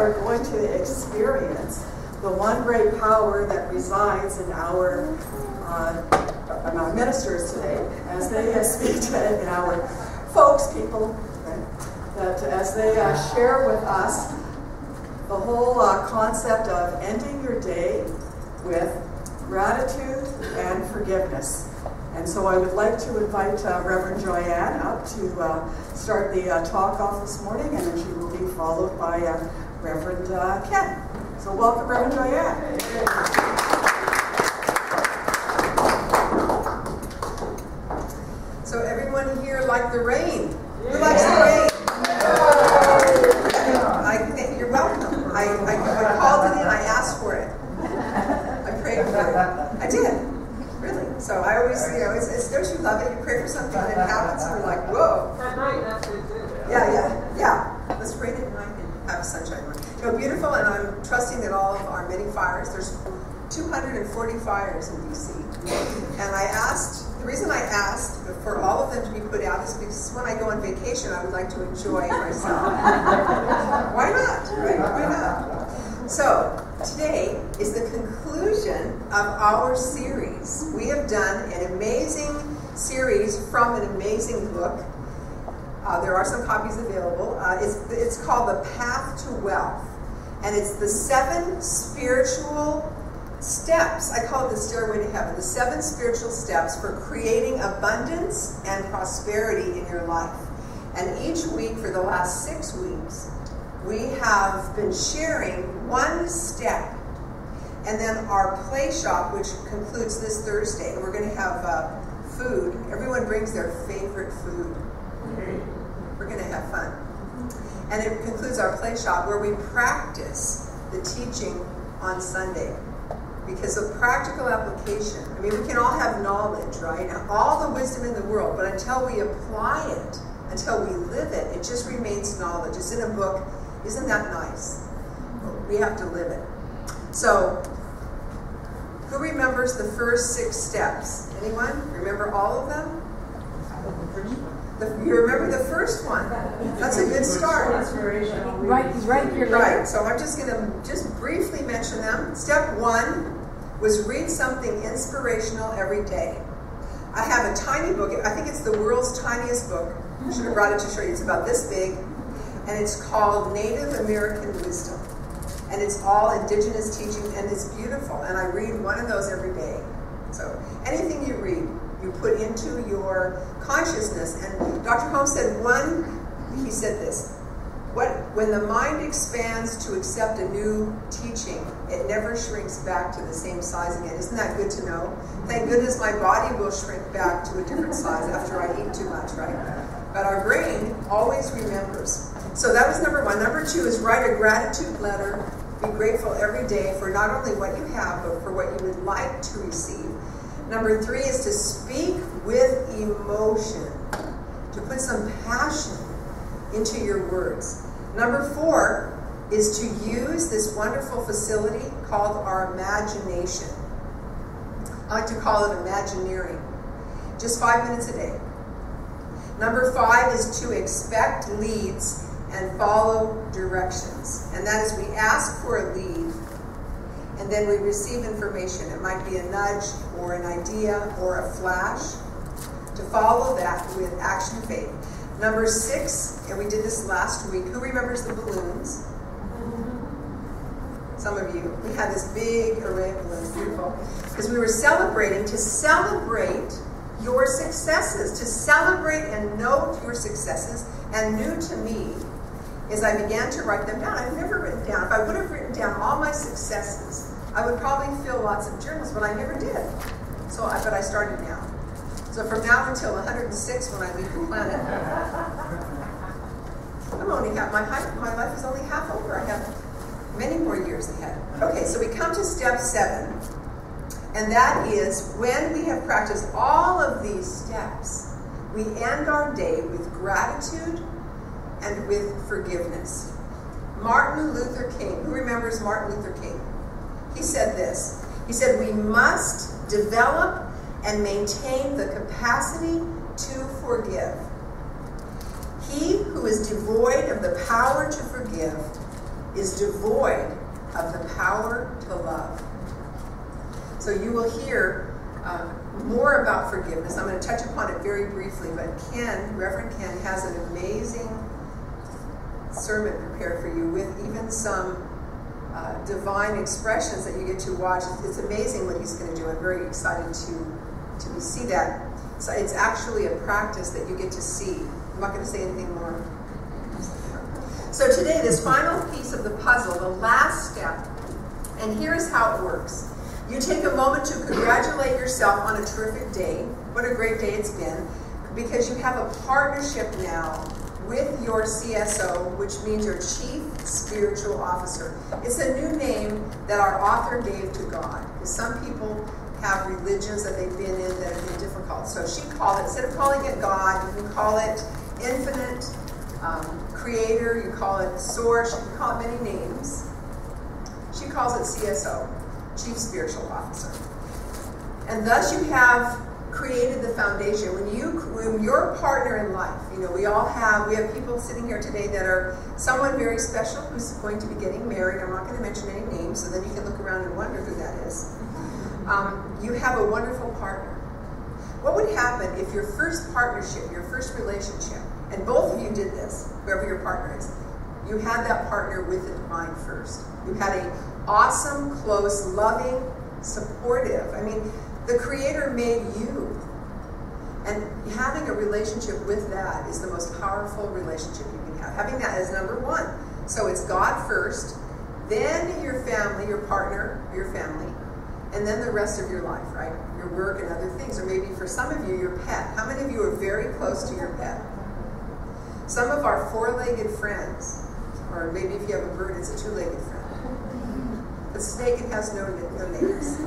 are going to experience the one great power that resides in our ministers today, as they speak to our folks, people, that as they share with us the whole concept of ending your day with gratitude and forgiveness. And so I would like to invite Reverend Joanne up to start the talk off this morning, and then she will be followed by Reverend Ken. So welcome, Reverend Joanne. So everyone here liked the rain. Who likes the rain? You're welcome. I called it in, I asked for it. I prayed for it. I did. Really. So I always, don't you love it? You pray for something and it happens and you're like, whoa. At night, that's it too. Yeah. Let's pray at night and have a sunshine one. Beautiful, and I'm trusting that all of our many fires, there's 240 fires in BC. And the reason I asked for all of them to be put out is because when I go on vacation, I would like to enjoy myself. Why not? Right? Why not? So, today is the conclusion of our series. We have done an amazing series from an amazing book. There are some copies available. It's called The Path to Wealth. And it's the 7 spiritual steps. I call it the stairway to heaven. The 7 spiritual steps for creating abundance and prosperity in your life. And each week for the last 6 weeks, we have been sharing one step. And then our play shop, which concludes this Thursday, we're going to have food. Everyone brings their favorite food. We're going to have fun. And it concludes our play shop where we practice the teaching on Sunday. Because of practical application, I mean, we can all have knowledge, right? All the wisdom in the world, but until we apply it, until we live it, it just remains knowledge. It's in a book. Isn't that nice? We have to live it. So, who remembers the first 6 steps? Anyone? Remember all of them? You remember the first one. That's a good start. Right. So I'm just going to briefly mention them. Step 1 was read something inspirational every day. I have a tiny book. I think it's the world's tiniest book. I should have brought it to show you. It's about this big. And it's called Native American Wisdom. And it's all indigenous teaching, and it's beautiful. And I read one of those every day. So anything you read, you put into your consciousness. And Dr. Holmes said he said this, when the mind expands to accept a new teaching, it never shrinks back to the same size again. Isn't that good to know? Thank goodness my body will shrink back to a different size after I eat too much, right? But our brain always remembers. So that was number 1. Number 2 is write a gratitude letter. Be grateful every day for not only what you have, but for what you would like to receive. Number 3 is to speak with emotion, to put some passion into your words. Number 4 is to use this wonderful facility called our imagination. I like to call it Imagineering. Just 5 minutes a day. Number 5 is to expect leads and follow directions. And that is, we ask for a lead, and then we receive information. It might be a nudge or an idea or a flash. To follow that with action faith. Number 6, and we did this last week. Who remembers the balloons? Some of you. We had this big array of balloons, beautiful. Because we were celebrating, to celebrate your successes, to celebrate and note your successes. And new to me is I began to write them down. I've never written down. If I would have written down all my successes, I would probably fill lots of journals, but I never did. But I started now. So from now until 106 when I leave the planet, my life is only half over. I have many more years ahead. Okay, so we come to step 7, and that is when we have practiced all of these steps, we end our day with gratitude and with forgiveness. Martin Luther King, who remembers Martin Luther King? He said this. He said, we must develop and maintain the capacity to forgive. He who is devoid of the power to forgive is devoid of the power to love. So you will hear more about forgiveness. I'm going to touch upon it very briefly, but Reverend Ken has an amazing sermon prepared for you with even some divine expressions that you get to watch. It's amazing what he's going to do. I'm very excited to see that. So it's actually a practice that you get to see. I'm not going to say anything more. So today, this final piece of the puzzle, the last step, and here's how it works. You take a moment to congratulate yourself on a terrific day. What a great day it's been, because you have a partnership now with your CSO, which means your Chief Spiritual Officer. It's a new name that our author gave to God. Because some people have religions that they've been in that have been difficult. So she called it, instead of calling it God, you can call it Infinite, Creator, you call it Source, you can call it many names. She calls it CSO, Chief Spiritual Officer. And thus you have created the foundation. When your partner in life, you know, we have people sitting here today that are someone very special who's going to be getting married. I'm not going to mention any names, so then you can look around and wonder who that is. You have a wonderful partner. What would happen if your first partnership, your first relationship, and both of you did this, whoever your partner is, you had that partner with the divine first. You had an awesome, close, loving, supportive. I mean, the Creator made you. And having a relationship with that is the most powerful relationship you can have. Having that as number one. So it's God first, then your family, your partner, your family, and then the rest of your life, right? Your work and other things. Or maybe for some of you, your pet. How many of you are very close to your pet? Some of our four-legged friends, or maybe if you have a bird, it's a two-legged friend. The snake, it has no legs.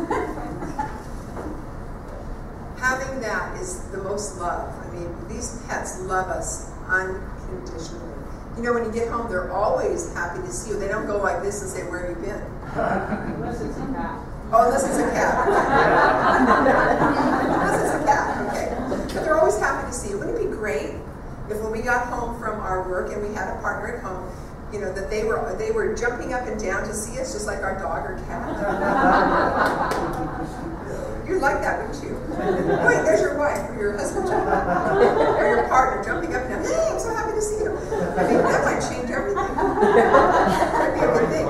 Having that is the most love. I mean, these pets love us unconditionally. You know, when you get home, they're always happy to see you. They don't go like this and say, "Where have you been?" Unless it's a cat. Oh, unless it's a cat. Unless it's a cat, okay. But they're always happy to see you. Wouldn't it be great if when we got home from our work and we had a partner at home, you know, that they were jumping up and down to see us just like our dog or cat? You'd like that, wouldn't you? Wait, there's your wife or your husband or your partner jumping up and down. Hey, I'm so happy to see you. I mean, that might change everything. That'd be a good thing.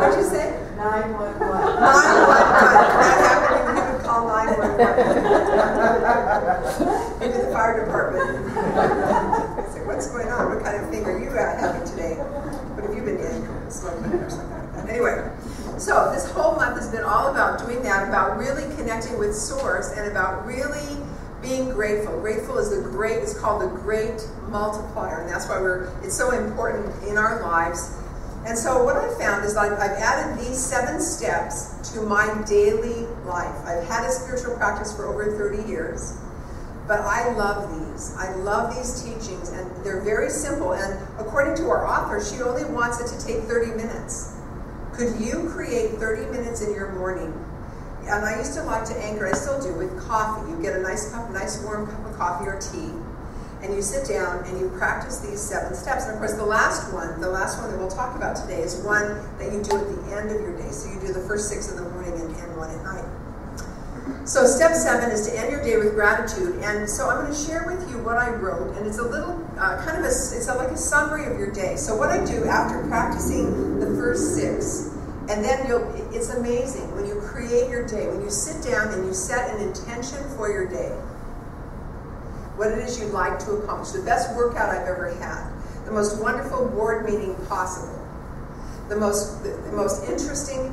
What'd you say? 911. 911. That happened, you would call 911. Into the fire department. Say, what's going on? What kind of thing are you having today? What have you been getting? Smoking or something like that. Anyway. So this whole month has been all about doing that, about really connecting with Source and about really being grateful. Grateful is it's called the great multiplier, and that's why it's so important in our lives. And so what I found is I've added these 7 steps to my daily life. I've had a spiritual practice for over 30 years, but I love these. I love these teachings, and they're very simple. And according to our author, she only wants it to take 30 minutes. Could you create 30 minutes in your morning? And I used to like to anchor, I still do, with coffee. You get a nice warm cup of coffee or tea, and you sit down and you practice these 7 steps. And of course, the last one that we'll talk about today is one that you do at the end of your day. So you do the first 6 in the morning and 1 at night. So step 7 is to end your day with gratitude. And so I'm going to share with you what I wrote, and it's a little like a summary of your day. So what I do after practicing the first 6, and then it's amazing when you create your day, when you sit down and you set an intention for your day, what it is you'd like to accomplish, the best workout I've ever had, the most wonderful board meeting possible, the most interesting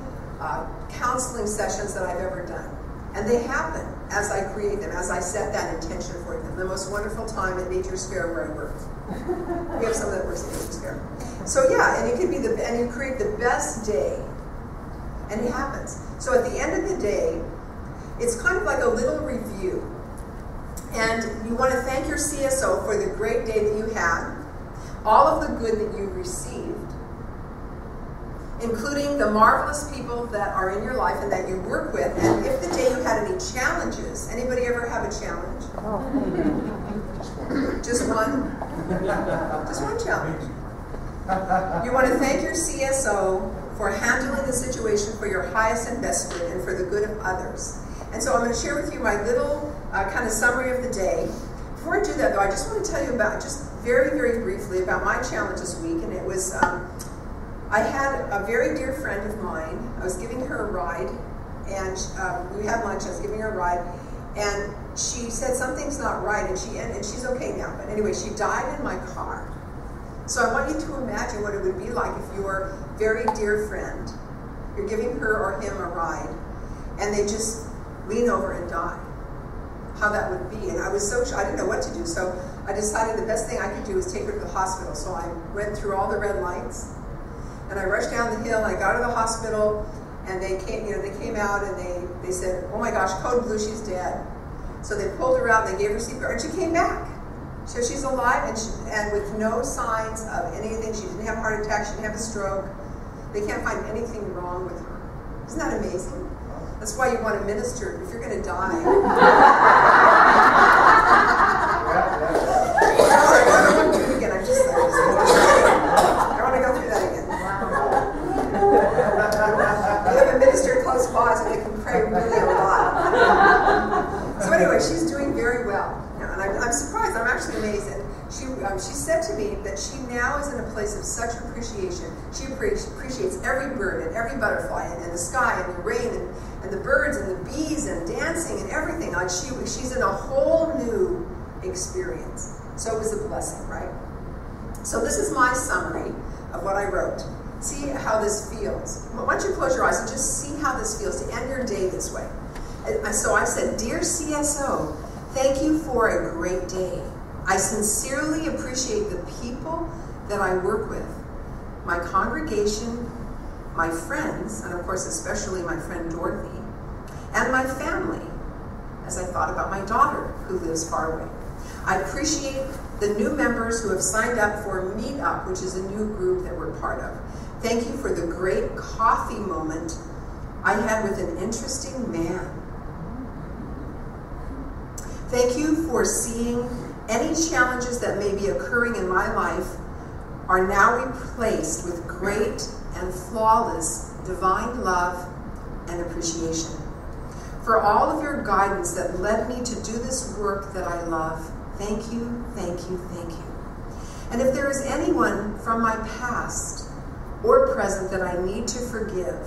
counseling sessions that I've ever done. And they happen as I create them, as I set that intention for them. The most wonderful time at Nature's Fair where I work. We have someone that works at Nature's Fair. So yeah, and you create the best day. And it happens. So at the end of the day, it's kind of like a little review. And you want to thank your CSO for the great day that you had, all of the good that you received, including the marvelous people that are in your life and that you work with. And if the day you had any challenges, anybody ever have a challenge? Oh. Just one? Just one challenge. You want to thank your CSO for handling the situation for your highest and best good and for the good of others. And so I'm going to share with you my little kind of summary of the day. Before I do that, though, I just want to tell you about, just very, very briefly, about my challenge this week. And it was, I had a very dear friend of mine. I was giving her a ride, and we had lunch. I was giving her a ride, and she said something's not right, and she's okay now. But anyway, she died in my car. So I want you to imagine what it would be like if your very dear friend, you're giving her or him a ride, and they just lean over and die. How that would be. And I was so I didn't know what to do, so I decided the best thing I could do was take her to the hospital. So I went through all the red lights, and I rushed down the hill, and I got her to the hospital, and they came out, and they said, oh my gosh, code blue, she's dead. So they pulled her out, and they gave her CPR, and she came back. So she's alive, and with no signs of anything. She didn't have a heart attack, she didn't have a stroke. They can't find anything wrong with her. Isn't that amazing? That's why you want to minister if you're going to die. I don't want to do it again. I don't want to go through that again. You have a minister close by so they can pray really a lot. So anyway, she's doing very well. And I'm surprised. I'm actually amazed. And she said to me that she now is in a place of such appreciation. She appreciates every bird and every butterfly and the sky and the rain and the birds and the bees and dancing and everything. Like she's in a whole new experience. So it was a blessing, right? So this is my summary of what I wrote. See how this feels. Why don't you close your eyes and just see how this feels to end your day this way. So I said, Dear CSO, thank you for a great day. I sincerely appreciate the people that I work with, my congregation, my friends, and of course especially my friend Dorothy, and my family, as I thought about my daughter who lives far away. I appreciate the new members who have signed up for Meetup, which is a new group that we're part of. Thank you for the great coffee moment I had with an interesting man. Thank you for seeing any challenges that may be occurring in my life are now replaced with great and flawless divine love and appreciation. For all of your guidance that led me to do this work that I love, thank you, thank you, thank you. And if there is anyone from my past or present that I need to forgive,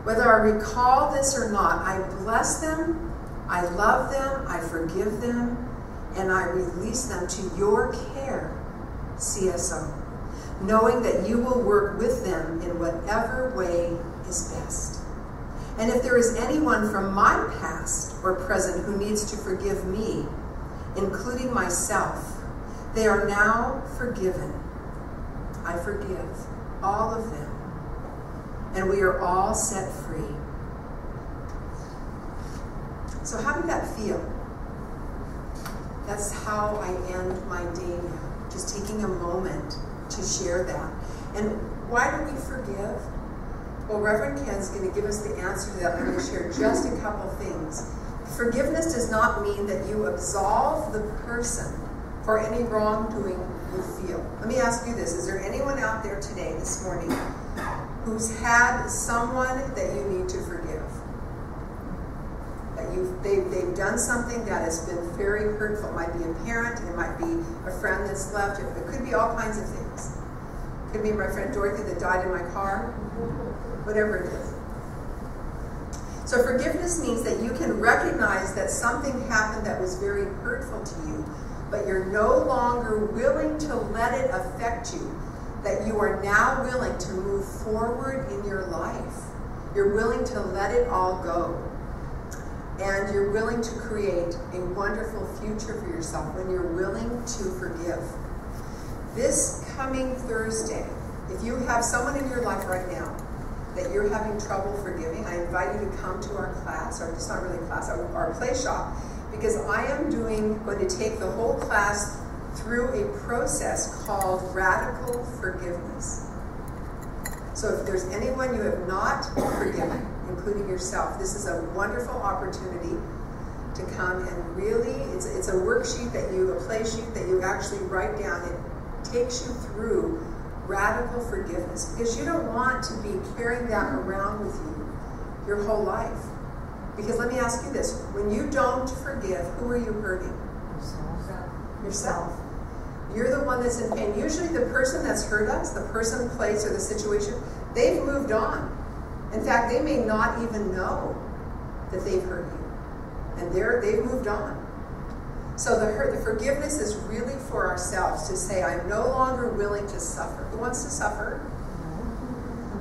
whether I recall this or not, I bless them, I love them, I forgive them, and I release them to your care, CSO, knowing that you will work with them in whatever way is best. And if there is anyone from my past or present who needs to forgive me, including myself, they are now forgiven. I forgive all of them, and we are all set free. So how did that feel? That's how I end my day now, just taking a moment to share that. And why do we forgive? Well, Reverend Ken's going to give us the answer to that. I'm going to share just a couple things. Forgiveness does not mean that you absolve the person for any wrongdoing you feel. Let me ask you this. Is there anyone out there today, this morning, who's had someone that you need to forgive? That they've done something that has been very hurtful. It might be a parent, it might be a friend that's left. It could be all kinds of things. It could be my friend Dorothy that died in my car. Whatever it is. So forgiveness means that you can recognize that something happened that was very hurtful to you, but you're no longer willing to let it affect you, that you are now willing to move forward in your life. You're willing to let it all go. And you're willing to create a wonderful future for yourself when you're willing to forgive. This coming Thursday, if you have someone in your life right now that you're having trouble forgiving, I invite you to come to our class, or it's not really a class, our play shop, because I am going to take the whole class through a process called radical forgiveness. So if there's anyone you have not forgiven, including yourself, this is a wonderful opportunity to come and really, it's a worksheet a play sheet that you actually write down. It takes you through Radical forgiveness. Because you don't want to be carrying that around with you your whole life. Because let me ask you this. When you don't forgive, who are you hurting? Yourself. You're the one that's in pain. Usually the person that's hurt us, the person, place, or the situation, they've moved on. In fact, they may not even know that they've hurt you. And they've moved on. So the forgiveness is really for ourselves to say, I'm no longer willing to suffer. Who wants to suffer?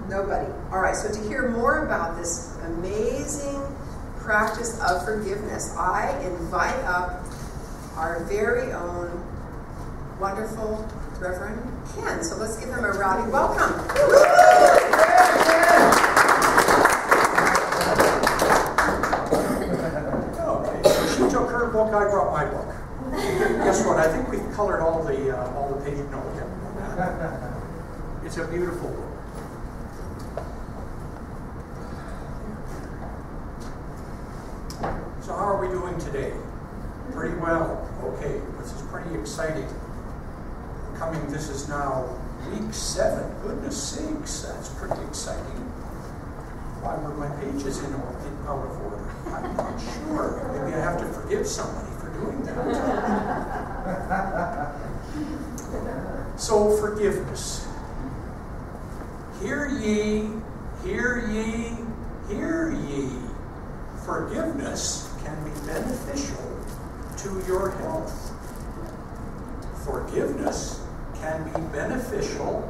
Nobody. All right, so to hear more about this amazing practice of forgiveness, I invite up our very own wonderful Reverend Ken. So let's give him a rowdy welcome. She took her book, I brought my book. Guess what? I think we've colored all the pages. No, we haven't. It's a beautiful book. So how are we doing today? Pretty well. Okay, this is pretty exciting. This is now week 7. Goodness sakes, that's pretty exciting. Why were my pages out of order? I'm not sure. Maybe I have to forgive somebody for doing that. So, forgiveness. Hear ye, hear ye, hear ye. Forgiveness can be beneficial to your health. Forgiveness can be beneficial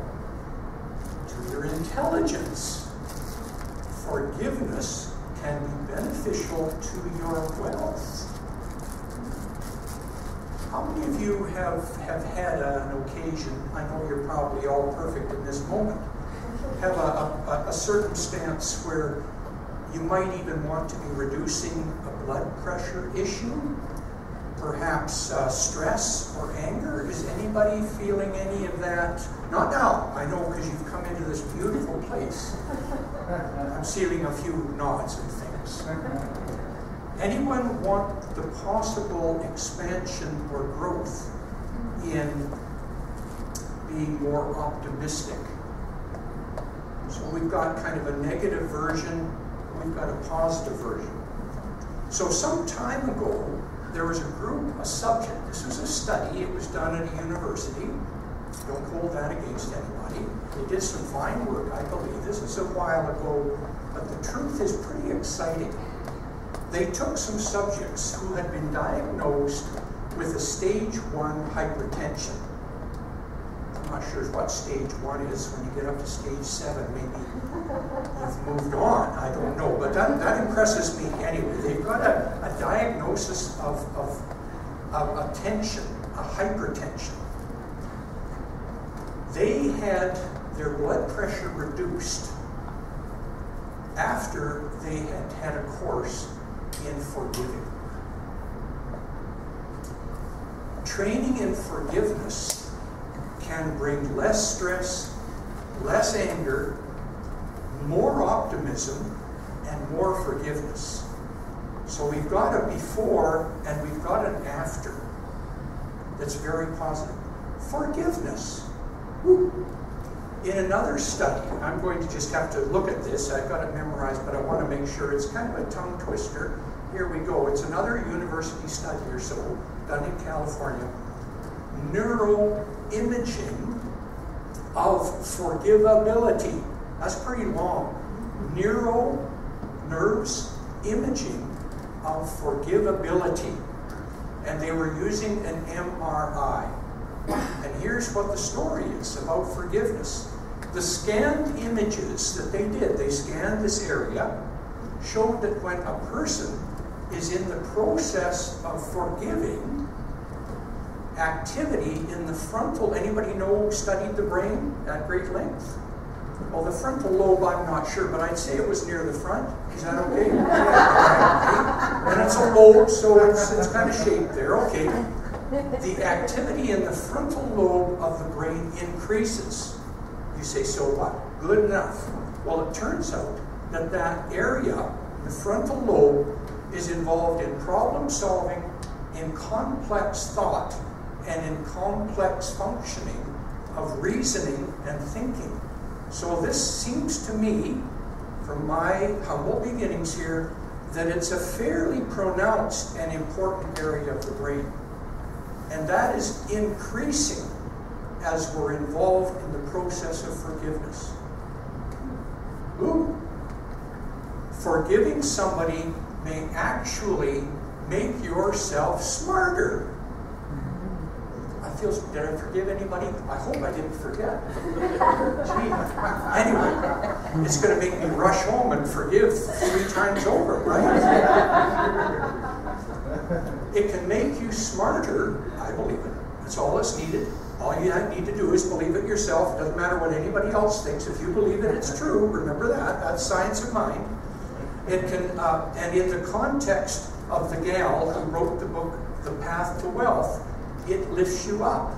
to your intelligence. Forgiveness can be beneficial to your wealth. How many of you have had an occasion, I know you're probably all perfect in this moment, have a circumstance where you might even want to be reducing a blood pressure issue? Perhaps stress or anger? Is anybody feeling any of that? Not now, I know, because you've come into this beautiful place. I'm seeing a few nods and things. Anyone want the possible expansion or growth in being more optimistic? So we've got kind of a negative version, we've got a positive version. So some time ago, there was a group, a subject. This was a study. It was done at a university. Don't hold that against anybody. They did some fine work, I believe. This is a while ago, but the truth is pretty exciting. They took some subjects who had been diagnosed with a stage 1 hypertension. I'm not sure what stage 1 is. When you get up to stage 7, maybe you've moved on. I don't know. But that impresses me anyway. They've got a diagnosis of a tension, a hypertension. They had their blood pressure reduced after they had had a course in forgiving. Training in forgiveness can bring less stress, less anger, more optimism, and more forgiveness. So we've got a before and we've got an after that's very positive. Forgiveness. Woo. In another study, I'm going to just have to look at this. I've got it memorized, but I want to make sure. It's kind of a tongue twister. Here we go. It's another university study or so, done in California. Neuroimaging of forgivability. That's pretty long. Nerves imaging of forgivability. And they were using an MRI. And here's what the story is about forgiveness. The scanned images that they did, they scanned this area, showed that when a person is in the process of forgiving, activity in the frontal, anybody studied the brain at great length? Well, the frontal lobe, I'm not sure, but I'd say it was near the front. Is that okay? Yeah, and it's a lobe, so it's kind of shaped there. Okay. The activity in the frontal lobe of the brain increases. You say, so what? Good enough. Well, it turns out that that area, the frontal lobe, is involved in problem solving, in complex thought, and in complex functioning of reasoning and thinking. So this seems to me, from my humble beginnings here, that it's a fairly pronounced and important area of the brain. And that is increasing as we're involved in the process of forgiveness. Ooh. Forgiving somebody may actually make yourself smarter. Did I forgive anybody? I hope I didn't forget. Gee. Anyway, it's going to make me rush home and forgive 3 times over, right? It can make you smarter. I believe it. That's all that's needed. All you need to do is believe it yourself. It doesn't matter what anybody else thinks. If you believe it, it's true. Remember that. That's science of mind. It can, and in the context of the gal who wrote the book, The Path to Wealth, it lifts you up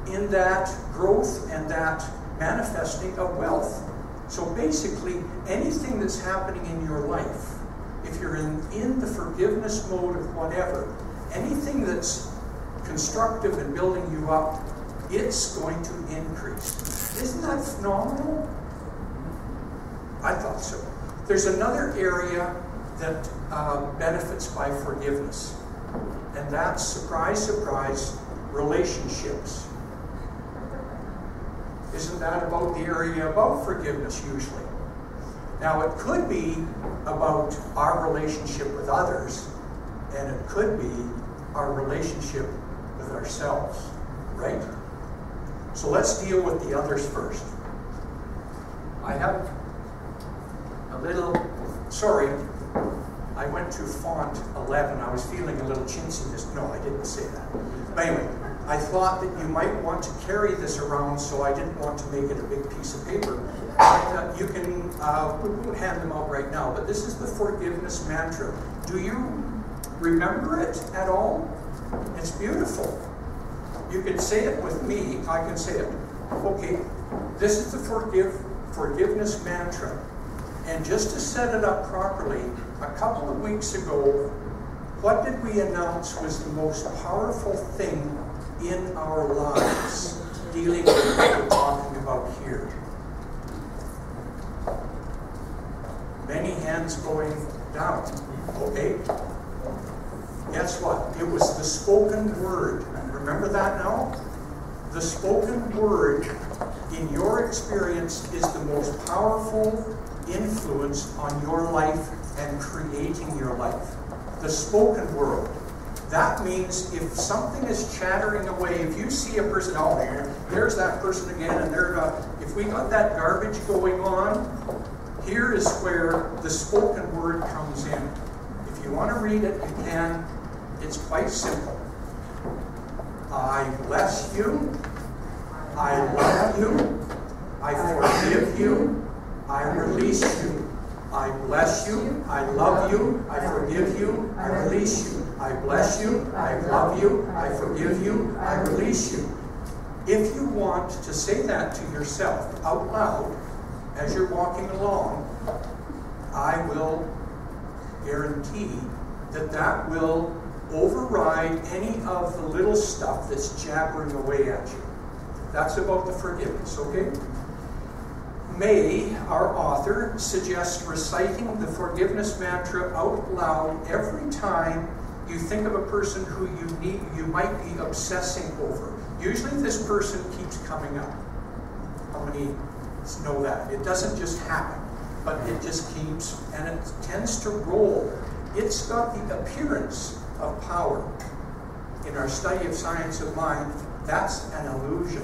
in that growth and that manifesting of wealth. So basically, anything that's happening in your life, if you're in the forgiveness mode of whatever, anything that's constructive and building you up, it's going to increase. Isn't that phenomenal? I thought so. There's another area that benefits by forgiveness. And that's, surprise, surprise, relationships. Isn't that about the area about forgiveness usually? Now it could be about our relationship with others, and it could be our relationship with ourselves, right? So let's deal with the others first. I have a little, sorry, I went to font 11. I was feeling a little chintzy. No, I didn't say that. But anyway, I thought that you might want to carry this around, so I didn't want to make it a big piece of paper. But you can we won't hand them out right now, but this is the forgiveness mantra. Do you remember it at all? It's beautiful. You can say it with me. I can say it. Okay, this is the forgiveness mantra. And just to set it up properly, a couple of weeks ago, what did we announce was the most powerful thing in our lives, dealing with what we're talking about here? Many hands going down. Okay. Guess what? It was the spoken word. Remember that now? The spoken word, in your experience, is the most powerful influence on your life and creating your life. The spoken word. That means if something is chattering away, if you see a person, oh, there's that person again, and if we got that garbage going on, here is where the spoken word comes in. If you want to read it, you can. It's quite simple. I bless you. I love you. I forgive you. I release you. I bless you. I love you. I forgive you. I release you. I bless you. I love you. I forgive you. I release you. If you want to say that to yourself out loud as you're walking along, I will guarantee that that will override any of the little stuff that's jabbering away at you. That's about the forgiveness, okay? May, our author, suggests reciting the forgiveness mantra out loud every time you think of a person who you might be obsessing over. Usually this person keeps coming up. How many know that? It doesn't just happen, but it just keeps, and it tends to roll. It's got the appearance of power. In our study of science of mind, that's an illusion.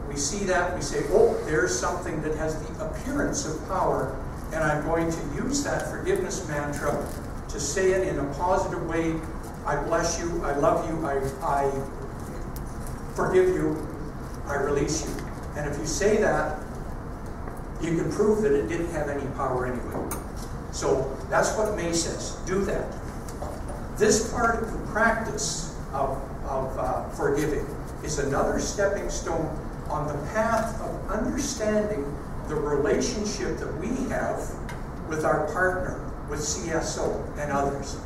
We see that, we say, oh, there's something that has the appearance of power, and I'm going to use that forgiveness mantra to say it in a positive way. I bless you, I love you, I forgive you, I release you. And if you say that, you can prove that it didn't have any power anyway. So that's what May says. Do that. This part of the practice of forgiving is another stepping stone on the path of understanding the relationship that we have with our partner, with CSO and others.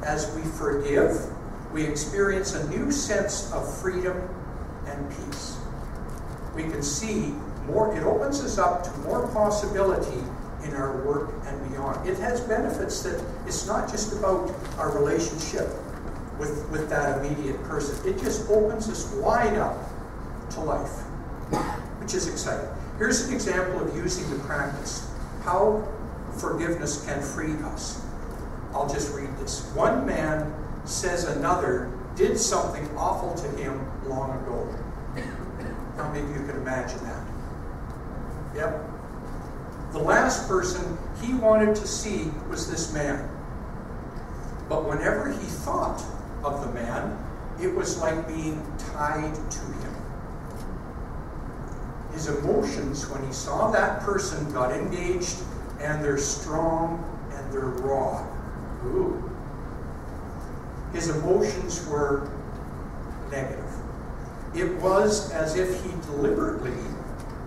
As we forgive, we experience a new sense of freedom and peace. we can see more, it opens us up to more possibility in our work and beyond. It has benefits that it's not just about our relationship with that immediate person. It just opens us wide up to life, which is exciting. Here's an example of using the practice, how forgiveness can free us. I'll just read this. One man says another did something awful to him long ago. Now maybe you can imagine that. Yep. The last person he wanted to see was this man. But whenever he thought of the man, it was like being tied to him. His emotions when he saw that person got engaged, and they're strong and they're raw. Ooh. His emotions were negative. It was as if he deliberately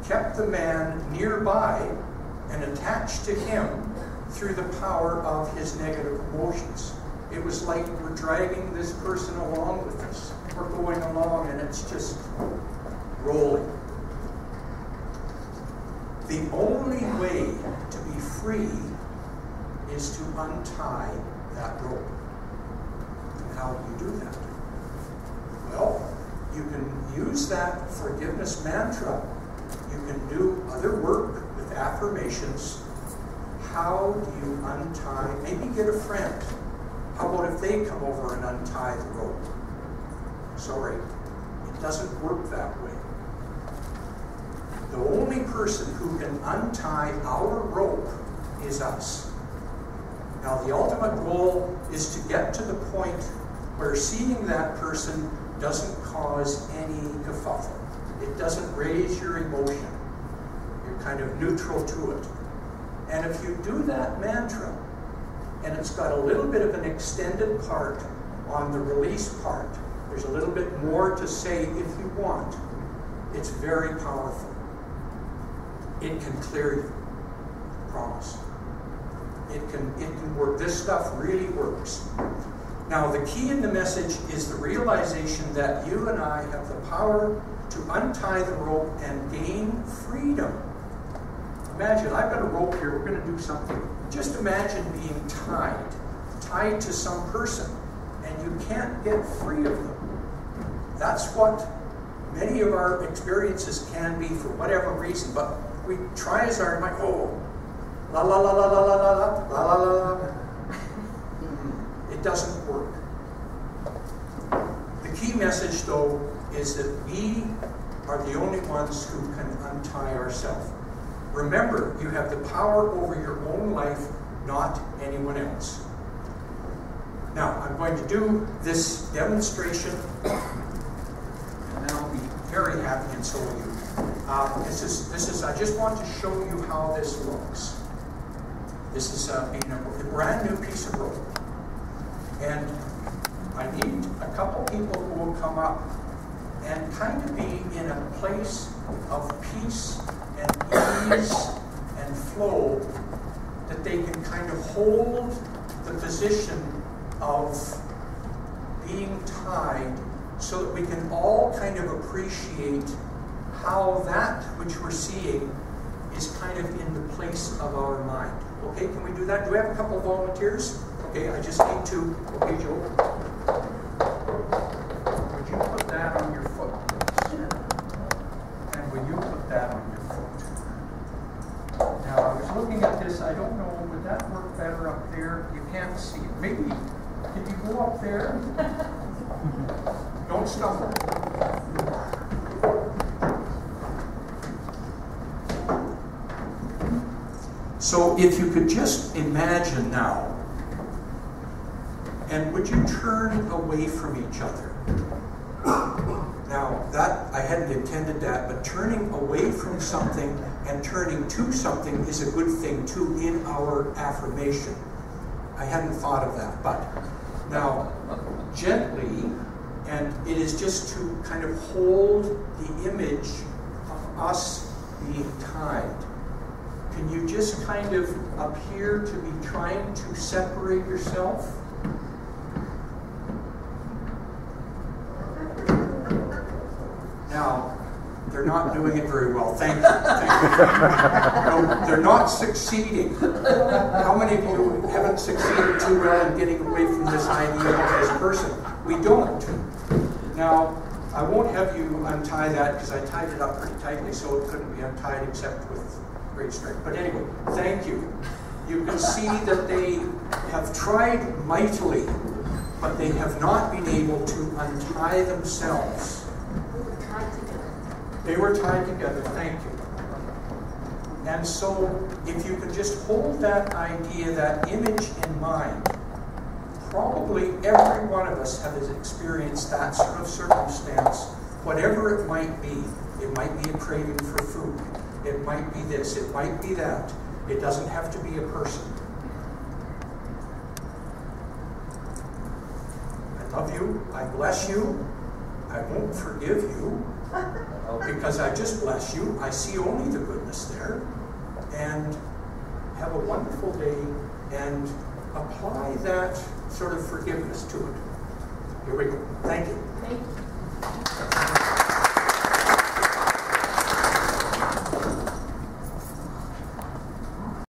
kept the man nearby and attached to him through the power of his negative emotions. It was like we're dragging this person along with us. We're going along and it's just rolling. The only way to be free is to untie that rope. And how do you do that? Well, you can use that forgiveness mantra. You can do other work with affirmations. How do you untie? Maybe get a friend. How about if they come over and untie the rope? Sorry, it doesn't work that way. The only person who can untie our rope is us. Now, the ultimate goal is to get to the point where seeing that person doesn't cause any kerfuffle. It doesn't raise your emotion. You're kind of neutral to it. And if you do that mantra, and it's got a little bit of an extended part on the release part, there's a little bit more to say if you want, it's very powerful. It can clear you. Promise. It can work. This stuff really works. Now, the key in the message is the realization that you and I have the power to untie the rope and gain freedom. Imagine, I've got a rope here, we're going to do something. Just imagine being tied to some person, and you can't get free of them. That's what many of our experiences can be for whatever reason, but we try as hard, like, oh, la la la la la la la la la la la. It doesn't work. The key message, though, is that we are the only ones who can untie ourselves. Remember, you have the power over your own life, not anyone else. Now, I'm going to do this demonstration, and then I'll be very happy, and so will you. I just want to show you how this looks. This is being a brand new piece of rope. And I need a couple people who will come up and kind of be in a place of peace and ease and flow, that they can kind of hold the position of being tied, so that we can all kind of appreciate how that which we're seeing is kind of in the place of our mind. Okay, can we do that? Do we have a couple of volunteers? Okay, I just need to. Okay, Joe. Would you put that on your foot, please? And would you put that on your foot? Now, I was looking at this. I don't know, would that work better up there? You can't see it. Maybe, can you go up there? Don't stumble. So if you could just imagine now, and would you turn away from each other? Now, that, I hadn't intended that, but turning away from something and turning to something is a good thing too in our affirmation. I hadn't thought of that, but now, gently, and it is just to kind of hold the image of us being tied. Can you just kind of appear to be trying to separate yourself? Now, They're not doing it very well. Thank you. Thank you. No, they're not succeeding. How many of you haven't succeeded too well in getting away from this idea of this person? We don't. Now, I won't have you untie that because I tied it up pretty tightly so it couldn't be untied except with great strength. But anyway, thank you. You can see that they have tried mightily, but they have not been able to untie themselves. They were tied together, thank you. And so, if you can just hold that idea, that image in mind, probably every one of us has experienced that sort of circumstance, whatever it might be. It might be a craving for food. It might be this, it might be that. It doesn't have to be a person. I love you, I bless you, I won't forgive you, because I just bless you. I see only the goodness there. And have a wonderful day and apply that sort of forgiveness to it. Here we go. Thank you. Thank you.